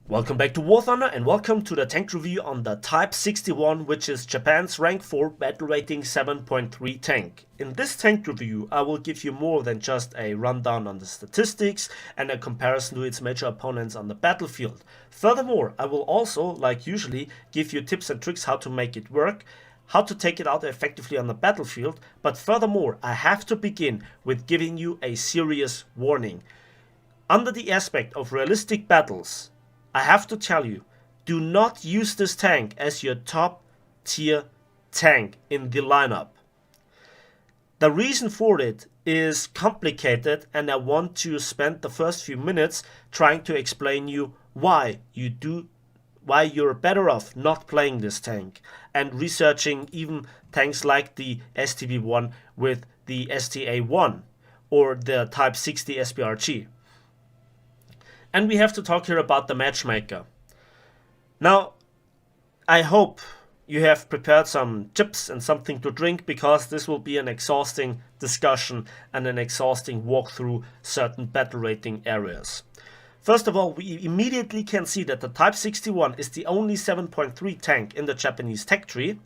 Welcome back to War Thunder and welcome to the tank review on the Type 61, which is Japan's rank 4 battle rating 7.3 tank. In this tank review I will give you more than just a rundown on the statistics and a comparison to its major opponents on the battlefield. Furthermore, I will also, like usually, give you tips and tricks how to make it work, how to take it out effectively on the battlefield, but furthermore I have to begin with giving you a serious warning. Under the aspect of realistic battles, I have to tell you, do not use this tank as your top tier tank in the lineup. The reason for it is complicated and I want to spend the first few minutes trying to explain you why you're better off not playing this tank and researching even tanks like the STB1 with the STA1 or the Type 60 SBRG. And we have to talk here about the matchmaker. Now, I hope you have prepared some chips and something to drink, because this will be an exhausting discussion and an exhausting walk through certain battle rating areas. First of all, we immediately can see that the Type 61 is the only 7.3 tank in the Japanese tech tree,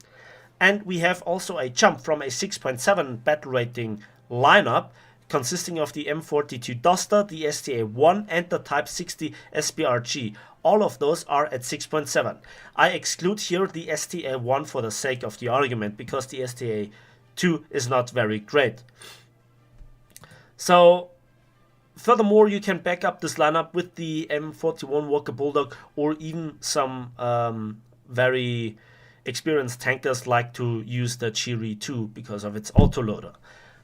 and we have also a jump from a 6.7 battle rating lineup consisting of the M42 Duster, the STA1 and the Type 60 SBRG. All of those are at 6.7. I exclude here the STA1 for the sake of the argument, because the STA2 is not very great. So, furthermore, you can back up this lineup with the M41 Walker Bulldog, or even some very experienced tankers like to use the Chiri 2 because of its autoloader.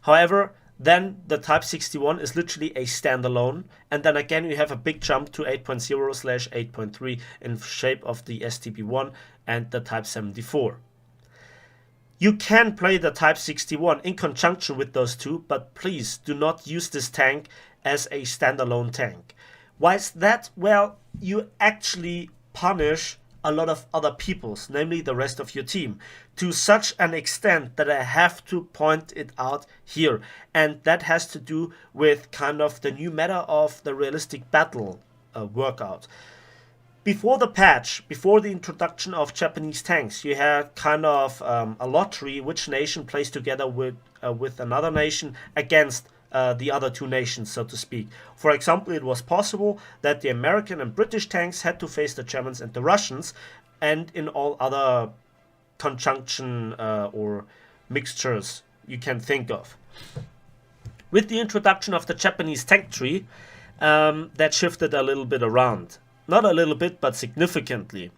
However, then the Type 61 is literally a standalone, and then again you have a big jump to 8.0/8.3 in shape of the STB1 and the Type 74. You can play the Type 61 in conjunction with those two, but please do not use this tank as a standalone tank. Why is that? Well, you actually punish a lot of other people's, namely the rest of your team, to such an extent that I have to point it out here. And that has to do with kind of the new meta of the realistic battle workout. Before the patch, before the introduction of Japanese tanks, you had kind of a lottery which nation plays together with another nation against the other two nations, so to speak. For example, it was possible that the American and British tanks had to face the Germans and the Russians, and in all other conjunction or mixtures you can think of. With the introduction of the Japanese tank tree, that shifted a little bit around. Not a little bit, but significantly.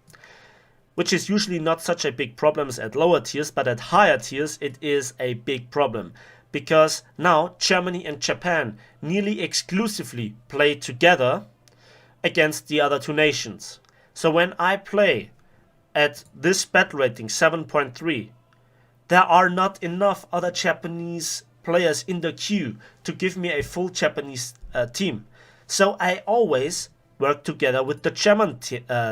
Which is usually not such a big problem at lower tiers, but at higher tiers it is a big problem. Because now Germany and Japan nearly exclusively play together against the other two nations. So when I play at this battle rating 7.3, there are not enough other Japanese players in the queue to give me a full Japanese team. So I always work together with the German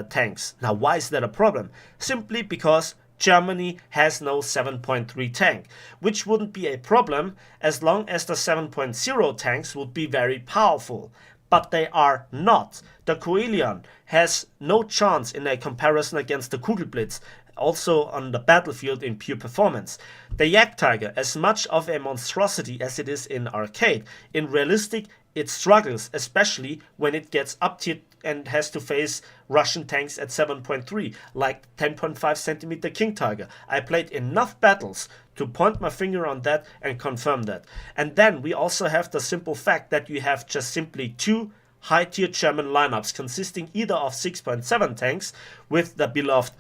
tanks. Now, why is that a problem? Simply because Germany has no 7.3 tank, which wouldn't be a problem as long as the 7.0 tanks would be very powerful. But they are not. The Coelian has no chance in a comparison against the Kugelblitz, also on the battlefield in pure performance. The Jagdtiger, as much of a monstrosity as it is in arcade, in realistic it struggles, especially when it gets up tier and has to face Russian tanks at 7.3, like 10.5 centimeter King Tiger. I played enough battles to point my finger on that and confirm that. And then we also have the simple fact that you have just simply two high tier German lineups consisting either of 6.7 tanks with the beloved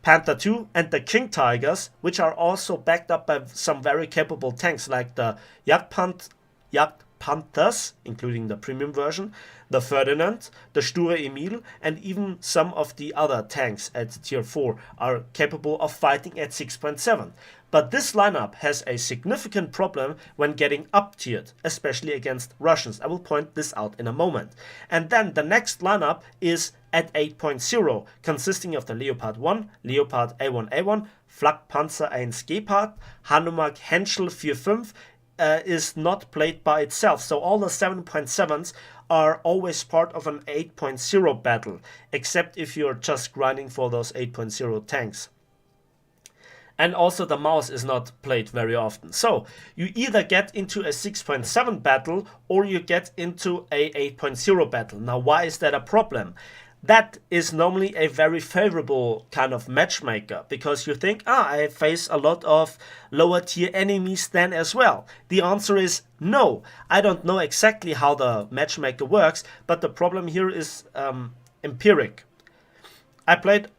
Panther II and the King Tigers, which are also backed up by some very capable tanks like the Jagdpanthers, including the premium version, the Ferdinand, the Sture Emil, and even some of the other tanks at tier 4 are capable of fighting at 6.7. But this lineup has a significant problem when getting up tiered, especially against Russians. I will point this out in a moment. And then the next lineup is at 8.0, consisting of the Leopard 1, Leopard A1A1, Flakpanzer 1 Gepard, Hanomag Henschel 4.5, is not played by itself. So all the 7.7s are always part of an 8.0 battle, except if you're just grinding for those 8.0 tanks. And also the mouse is not played very often. So you either get into a 6.7 battle or you get into a 8.0 battle. Now why is that a problem? That is normally a very favorable kind of matchmaker, because you think, I face a lot of lower tier enemies then as well. The answer is no. I don't know exactly how the matchmaker works, but the problem here is empiric. I played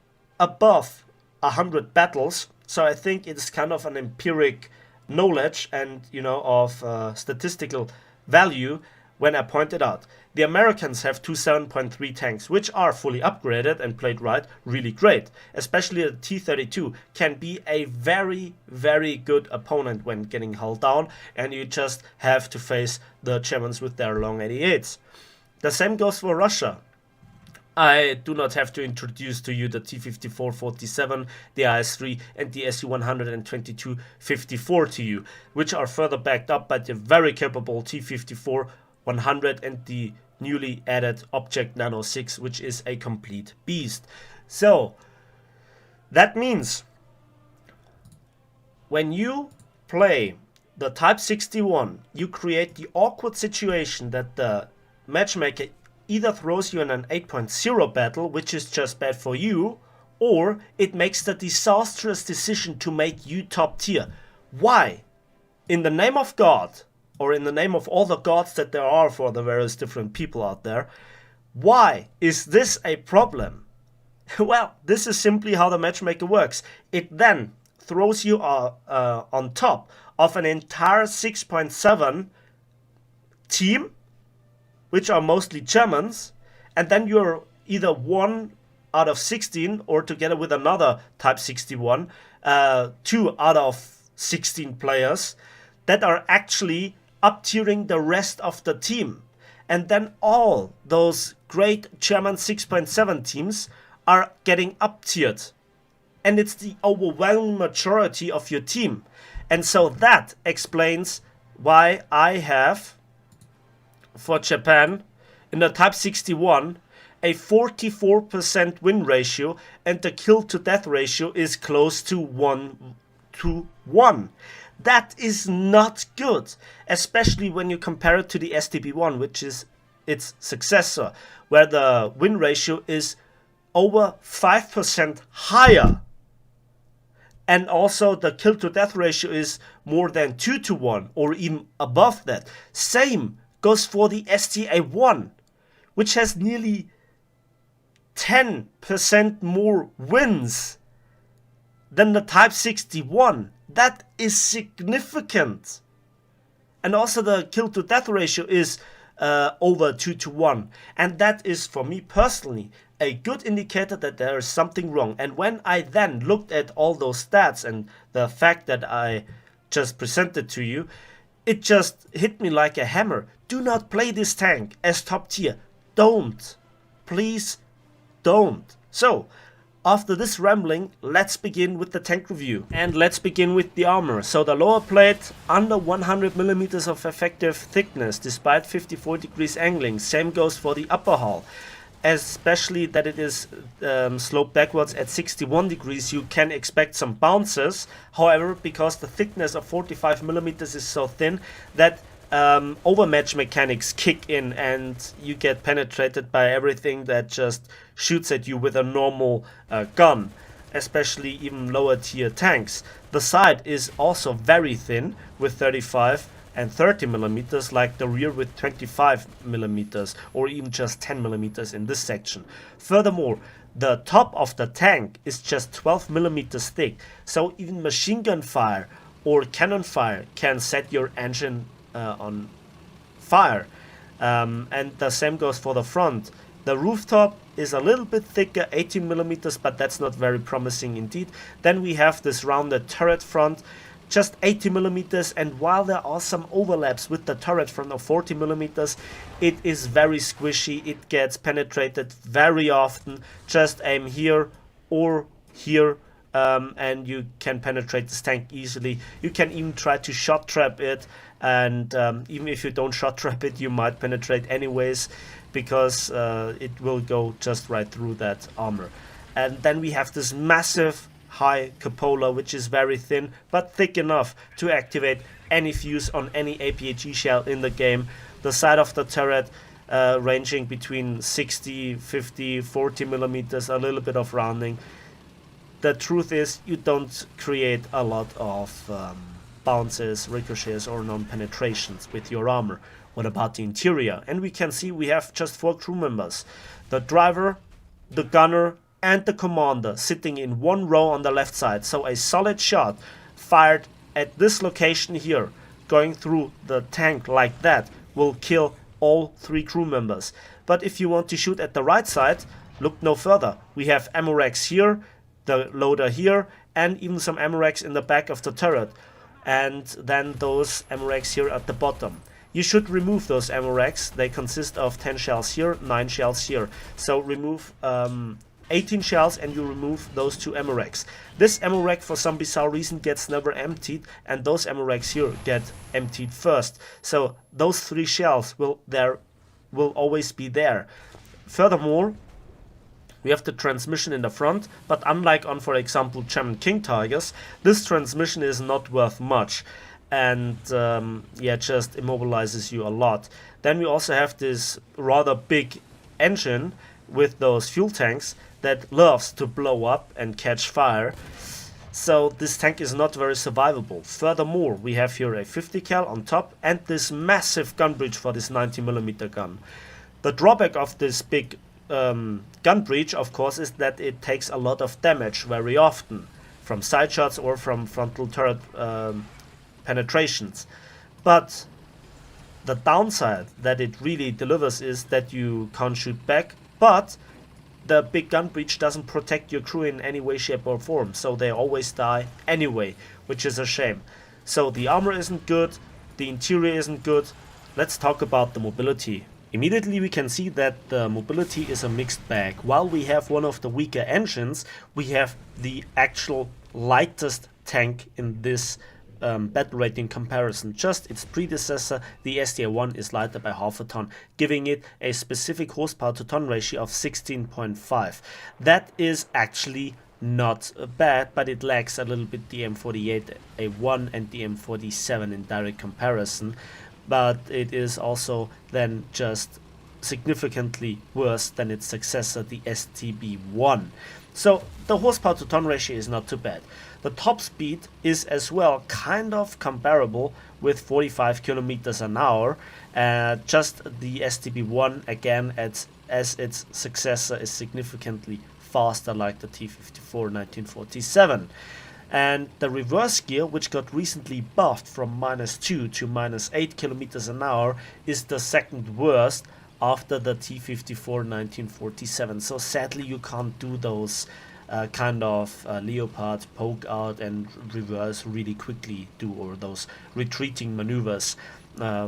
above 100 battles, so I think it's kind of an empiric knowledge and, of statistical value when I pointed out. The Americans have two 7.3 tanks, which are fully upgraded and played right, really great. Especially the T-32 can be a very, very good opponent when getting hull down, and you just have to face the Germans with their long 88s. The same goes for Russia. I do not have to introduce to you the T-54-47, the IS-3 and the SU-122-54 to you, which are further backed up by the very capable T-54-100 and the newly added Object Nano 6, which is a complete beast. So that means when you play the Type 61, you create the awkward situation that the matchmaker either throws you in an 8.0 battle, which is just bad for you, or it makes the disastrous decision to make you top tier. Why? In the name of God, or in the name of all the gods that there are for the various different people out there, why is this a problem? Well, this is simply how the matchmaker works. It then throws you on top of an entire 6.7 team, which are mostly Germans, and then you're either 1 out of 16 or together with another Type 61, 2 out of 16 players that are actually up-tiering the rest of the team. And then all those great German 6.7 teams are getting up-tiered. And it's the overwhelming majority of your team. And so that explains why I have, for Japan, in the Type 61, a 44% win ratio, and the kill to death ratio is close to 1 to 1. That is not good, especially when you compare it to the STB1, which is its successor, where the win ratio is over 5% higher. And also the kill to death ratio is more than 2 to 1 or even above that. Same goes for the STA1, which has nearly 10% more wins than the Type 61. That is significant. And also the kill to death ratio is over 2 to 1. And that is, for me personally, a good indicator that there is something wrong. And when I then looked at all those stats and the fact that I just presented to you, it just hit me like a hammer. Do not play this tank as top tier. Don't. Please don't. So, after this rambling, let's begin with the tank review. And let's begin with the armor. So the lower plate, under 100mm of effective thickness, despite 54 degrees angling. Same goes for the upper hull. Especially that it is sloped backwards at 61 degrees, you can expect some bounces. However, because the thickness of 45mm is so thin that overmatch mechanics kick in and you get penetrated by everything that just shoots at you with a normal gun, especially even lower tier tanks. The side is also very thin with 35 and 30mm, like the rear with 25mm or even just 10mm in this section. Furthermore, the top of the tank is just 12mm thick, so even machine gun fire or cannon fire can set your engine on fire. And the same goes for the front. The rooftop is a little bit thicker, 18mm, but that's not very promising indeed. Then we have this rounded turret front, just 80mm, and while there are some overlaps with the turret front of 40mm, it is very squishy. It gets penetrated very often. Just aim here or here and you can penetrate this tank easily. You can even try to shot trap it, and even if you don't shot trap it, you might penetrate anyways, because it will go just right through that armor. And then we have this massive high cupola, which is very thin but thick enough to activate any fuse on any APHE shell in the game. The side of the turret ranging between 60, 50, 40 millimeters, a little bit of rounding. The truth is, you don't create a lot of bounces, ricochets, or non-penetrations with your armor. What about the interior? And we can see we have just 4 crew members. The driver, the gunner, and the commander sitting in one row on the left side. So a solid shot fired at this location here, going through the tank like that, will kill all 3 crew members. But if you want to shoot at the right side, look no further. We have ammo racks here, the loader here, and even some ammo racks in the back of the turret. And then those ammo racks here at the bottom. You should remove those ammo racks. They consist of 10 shells here, 9 shells here. So remove 18 shells and you remove those 2 ammo racks. This ammo rack for some bizarre reason gets never emptied, and those ammo racks here get emptied first. So those 3 shells will always be there. Furthermore, we have the transmission in the front, but unlike on, for example, German King Tigers, this transmission is not worth much, and yeah, just immobilizes you a lot. Then we also have this rather big engine with those fuel tanks that loves to blow up and catch fire. So this tank is not very survivable. Furthermore, we have here a 50 cal on top and this massive gun breach for this 90mm gun. The drawback of this big gun breach, of course, is that it takes a lot of damage very often from side shots or from frontal turret penetrations. But the downside that it really delivers is that you can't shoot back, but the big gun breach doesn't protect your crew in any way, shape or form, so they always die anyway, which is a shame. So the armor isn't good, the interior isn't good. Let's talk about the mobility. Immediately we can see that the mobility is a mixed bag. While we have one of the weaker engines, we have the actual lightest tank in this battle rating comparison. Just its predecessor, the SDA-1, is lighter by half a ton, giving it a specific horsepower to ton ratio of 16.5. That is actually not bad, but it lacks a little bit the M48A1 and the M47 in direct comparison. But it is also then just significantly worse than its successor, the STB-1. So the horsepower to ton ratio is not too bad. The top speed is as well kind of comparable with 45 kilometers an hour. Just the STB-1 again as its successor is significantly faster, like the T-54 1947. And the reverse gear, which got recently buffed from -2 to -8 kilometers an hour, is the second worst after the T-54 1947. So sadly you can't do those kind of leopard poke out and reverse really quickly or those retreating maneuvers,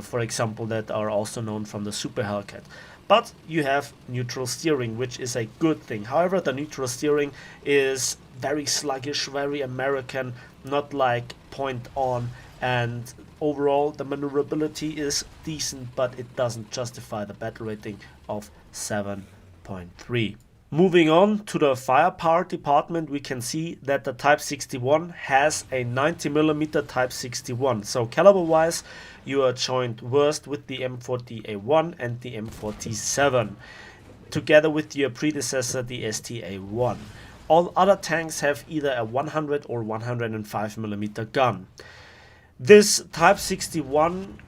for example, that are also known from the Super Hellcat. But you have neutral steering, which is a good thing. However, the neutral steering is very sluggish, very American, not like point on, and overall the maneuverability is decent, but it doesn't justify the battle rating of 7.3. Moving on to the firepower department, we can see that the Type 61 has a 90mm Type 61. So caliber wise, you are joined worst with the M40A1 and the M47, together with your predecessor, the STA-1. All other tanks have either a 100 or 105mm gun. This Type 61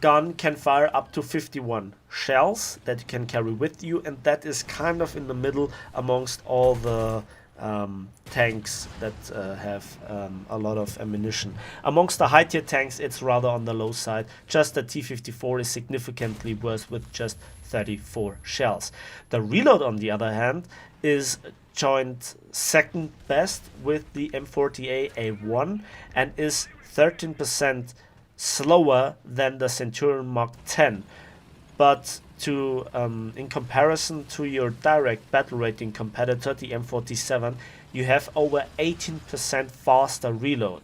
gun can fire up to 51 shells that you can carry with you, and that is kind of in the middle amongst all the tanks that have a lot of ammunition. Amongst the high tier tanks, it's rather on the low side. Just the T-54 is significantly worse with just 34 shells. The reload, on the other hand, is joined second best with the M40A1 and is 13% slower than the Centurion Mark 10. But to, in comparison to your direct battle rating competitor, the M47, you have over 18% faster reload.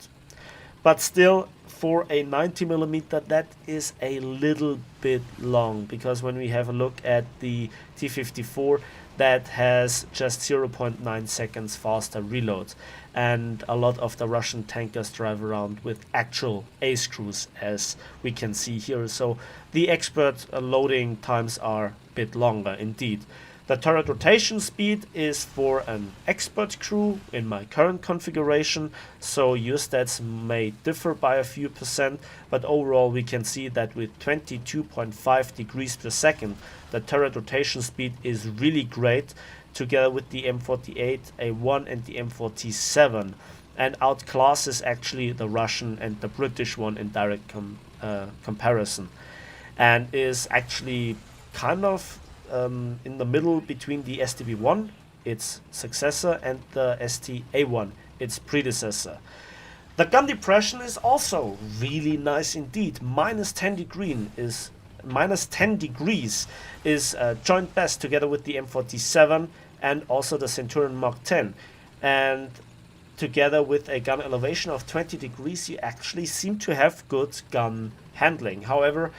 But still, for a 90mm, that is a little bit long, because when we have a look at the T54, that has just 0.9 seconds faster reload, and a lot of the Russian tankers drive around with actual A screws, as we can see here. So the expert loading times are a bit longer indeed. The turret rotation speed is for an expert crew in my current configuration, so your stats may differ by a few percent, but overall we can see that with 22.5 degrees per second, the turret rotation speed is really great, together with the M48, A1 and the M47, and outclasses actually the Russian and the British one in direct comparison, and is actually kind of in the middle between the STB1, its successor, and the ST-A1, its predecessor. The gun depression is also really nice indeed. Minus 10 degrees is joint best, together with the M47 and also the Centurion Mark 10. And together with a gun elevation of 20 degrees, you actually seem to have good gun handling. However,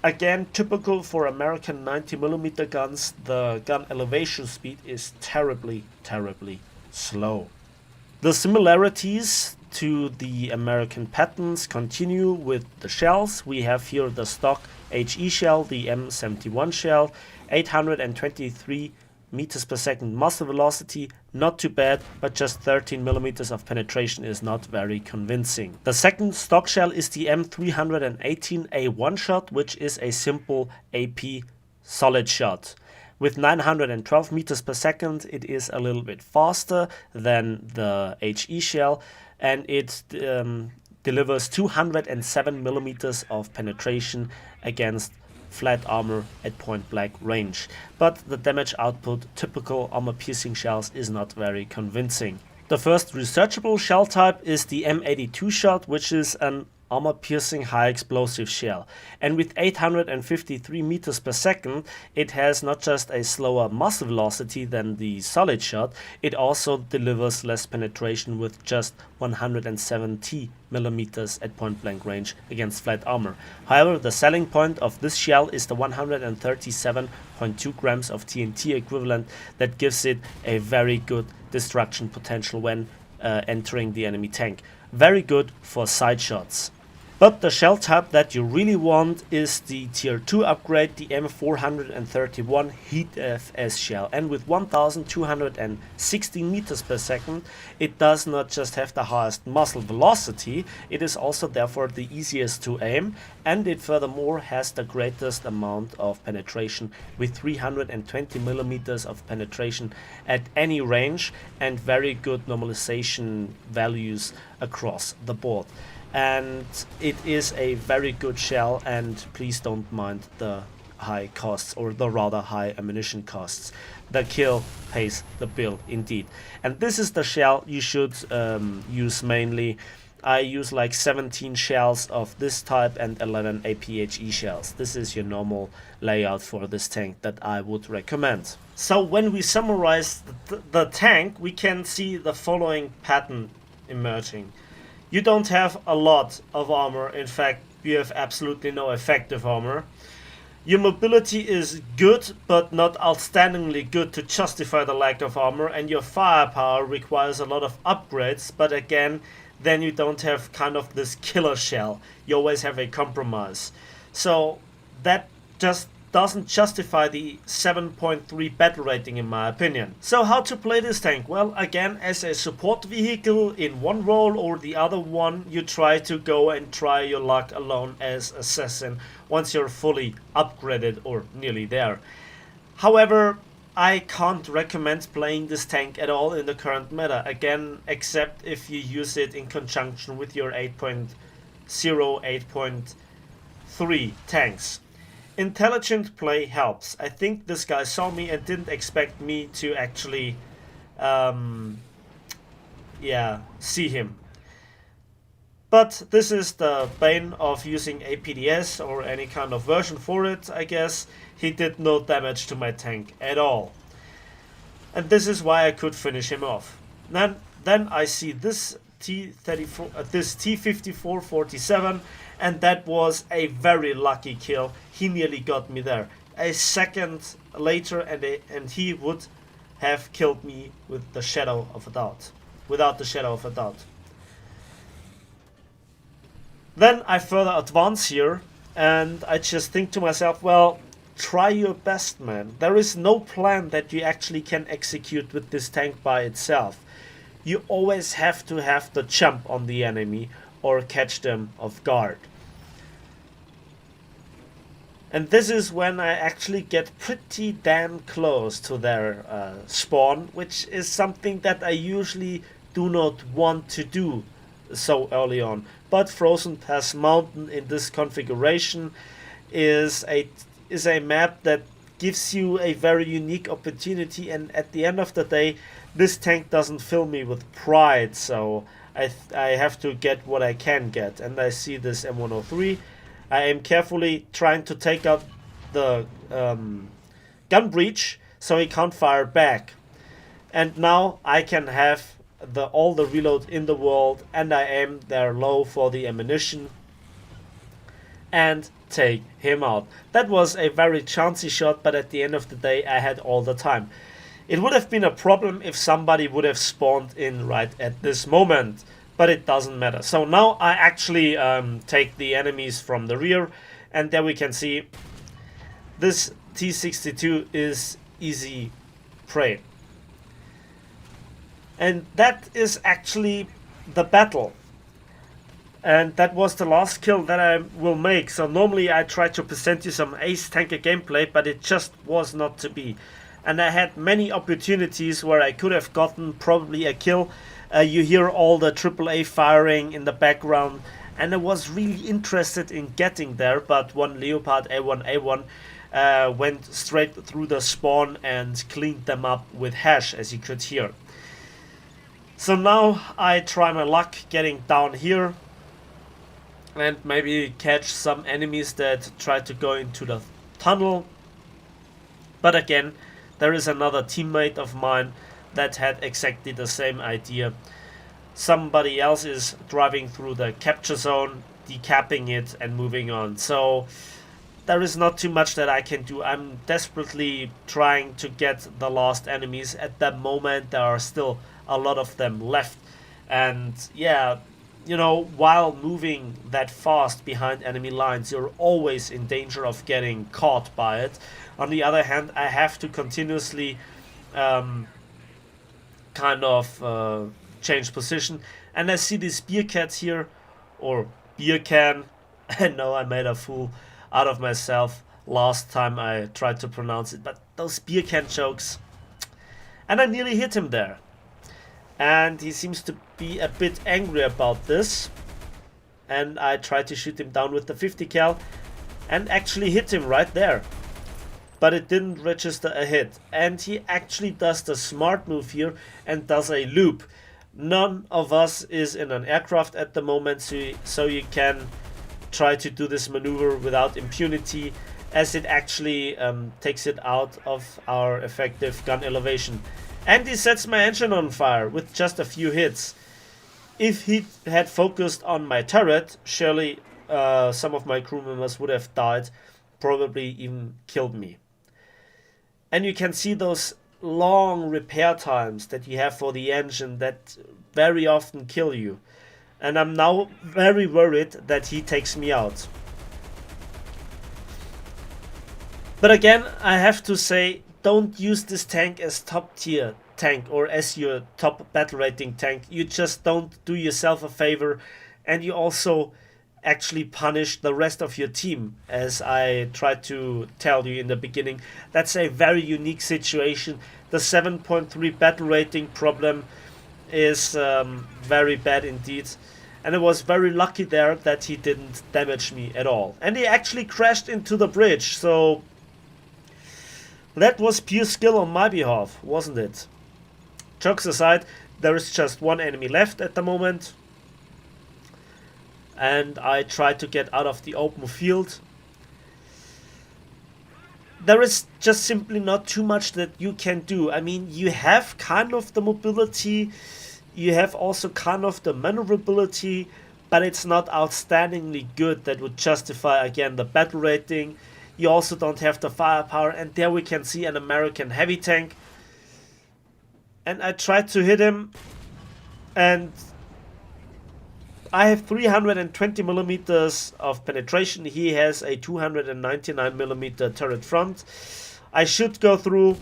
again, typical for American 90mm guns, the gun elevation speed is terribly, terribly slow. The similarities to the American patterns continue with the shells. We have here the stock HE shell, the M71 shell, 823 meters per second muzzle velocity, not too bad, but just 13 millimeters of penetration is not very convincing. The second stock shell is the M318 A1 shot, which is a simple AP solid shot. With 912 meters per second, it is a little bit faster than the HE shell, and it delivers 207 millimeters of penetration against flat armor at point blank range, but the damage output typical armor piercing shells is not very convincing. The first researchable shell type is the M82 shot, which is an armor piercing high explosive shell, and with 853 meters per second, it has not just a slower muzzle velocity than the solid shot, it also delivers less penetration with just 170 millimeters at point blank range against flat armor. However, the selling point of this shell is the 137.2 grams of TNT equivalent that gives it a very good destruction potential when entering the enemy tank. Very good for side shots. But the shell type that you really want is the tier 2 upgrade, the M431 Heat FS shell, and with 1216 meters per second, it does not just have the highest muzzle velocity, it is also therefore the easiest to aim, and it furthermore has the greatest amount of penetration with 320 millimeters of penetration at any range and very good normalization values across the board. And it is a very good shell, and please don't mind the high costs, or the rather high ammunition costs. The kill pays the bill indeed. And this is the shell you should use mainly. I use like 17 shells of this type and 11 APHE shells. This is your normal layout for this tank that I would recommend. So when we summarize the tank, we can see the following pattern emerging. You don't have a lot of armor, in fact you have absolutely no effective armor. Your mobility is good, but not outstandingly good to justify the lack of armor, and your firepower requires a lot of upgrades, but again, then you don't have kind of this killer shell. You always have a compromise. So that just doesn't justify the 7.3 battle rating in my opinion. So how to play this tank? Well, again, as a support vehicle in one role or the other one, you try to go and try your luck alone as assassin once you're fully upgraded or nearly there. However, I can't recommend playing this tank at all in the current meta, again, except if you use it in conjunction with your 8.0, 8.3 tanks. Intelligent play helps. I think this guy saw me and didn't expect me to actually see him. But this is the bane of using APDS or any kind of version for it, I guess. He did no damage to my tank at all. And this is why I could finish him off. Then I see this T34, this T5447, and that was a very lucky kill. He nearly got me there. A second later, and he would have killed me with the shadow of a doubt, without the shadow of a doubt. Then I further advance here, and I just think to myself, well, try your best, man. There is no plan that you actually can execute with this tank by itself. You always have to have the jump on the enemy or catch them off guard. And this is when I actually get pretty damn close to their spawn, which is something that I usually do not want to do so early on. But Frozen Pass Mountain in this configuration is a map that gives you a very unique opportunity, and at the end of the day, this tank doesn't fill me with pride, so I have to get what I can get. And I see this M103. I am carefully trying to take out the gun breach so he can't fire back. And now I can have all the reload in the world, and I aim there low for the ammunition and take him out. That was a very chancy shot, but at the end of the day I had all the time. It would have been a problem if somebody would have spawned in right at this moment, but it doesn't matter. So now I actually take the enemies from the rear, and there we can see this T62 is easy prey. And that is actually the battle. And that was the last kill that I will make. So normally I try to present you some ace tanker gameplay, but it just was not to be. And I had many opportunities where I could have gotten probably a kill. You hear all the AAA firing in the background, and I was really interested in getting there, but one Leopard A1A1 went straight through the spawn and cleaned them up with hash, as you could hear. So now I try my luck getting down here and maybe catch some enemies that try to go into the tunnel. But again, there is another teammate of mine that had exactly the same idea. Somebody else is driving through the capture zone, decapping it and moving on. So there is not too much that I can do. I'm desperately trying to get the lost enemies. At that moment there are still a lot of them left, and yeah, you know, while moving that fast behind enemy lines, you're always in danger of getting caught by it. On the other hand, I have to continuously change position, and I see these beer cats here, or beer can. I know I made a fool out of myself last time I tried to pronounce it, but those beer can jokes, and I nearly hit him there. And he seems to be a bit angry about this, and I tried to shoot him down with the 50 cal and actually hit him right there, but it didn't register a hit. And he actually does the smart move here and does a loop. None of us is in an aircraft at the moment, so you can try to do this maneuver without impunity, as it actually takes it out of our effective gun elevation. And he sets my engine on fire with just a few hits. If he had focused on my turret, surely some of my crew members would have died, probably even killed me. And you can see those long repair times that you have for the engine that very often kill you. And I'm now very worried that he takes me out. But again, I have to say, don't use this tank as top tier tank or as your top battle rating tank. You just don't do yourself a favor, and you also actually punish the rest of your team, as I tried to tell you in the beginning. That's a very unique situation. The 7.3 battle rating problem is very bad indeed, and I was very lucky there that he didn't damage me at all. And he actually crashed into the bridge, so that was pure skill on my behalf, wasn't it? Jokes aside, there is just one enemy left at the moment. and I try to get out of the open field. There is just simply not too much that you can do. I mean, you have kind of the mobility, you have also kind of the maneuverability, but it's not outstandingly good that would justify again the battle rating. You also don't have the firepower, and there we can see an American heavy tank. And I tried to hit him, and I have 320 millimeters of penetration. He has a 299 millimeter turret front. I should go through,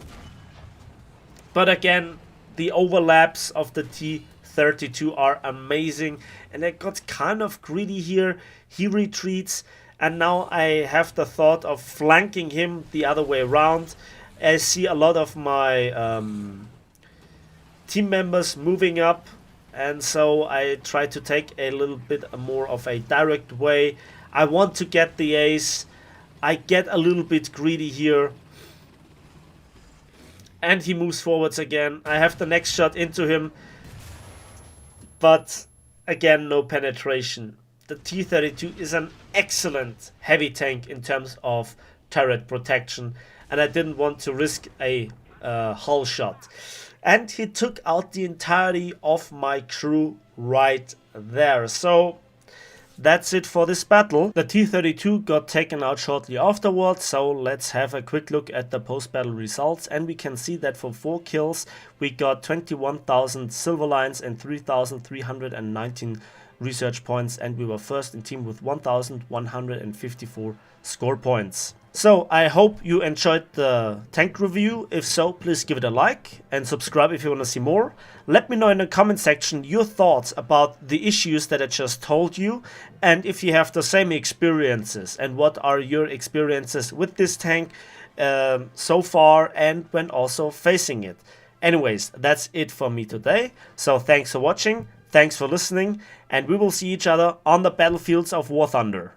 but again, the overlaps of the T-32 are amazing, and I got kind of greedy here. He retreats, and now I have the thought of flanking him the other way around. I see a lot of my team members moving up, and so I try to take a little bit more of a direct way. I want to get the ace. I get a little bit greedy here, and he moves forwards again. I have the next shot into him, but again, no penetration. The T-32 is an excellent heavy tank in terms of turret protection, and I didn't want to risk a hull shot. And he took out the entirety of my crew right there. So that's it for this battle. The T-32 got taken out shortly afterwards, so let's have a quick look at the post-battle results. And we can see that for 4 kills we got 21,000 silver lines and 3,319 research points, and we were first in team with 1,154 score points. So I hope you enjoyed the tank review. If so, please give it a like and subscribe if you want to see more. Let me know in the comment section your thoughts about the issues that I just told you, and if you have the same experiences, and what are your experiences with this tank so far, and when also facing it. Anyways, that's it for me today. So thanks for watching, thanks for listening, and we will see each other on the battlefields of War Thunder.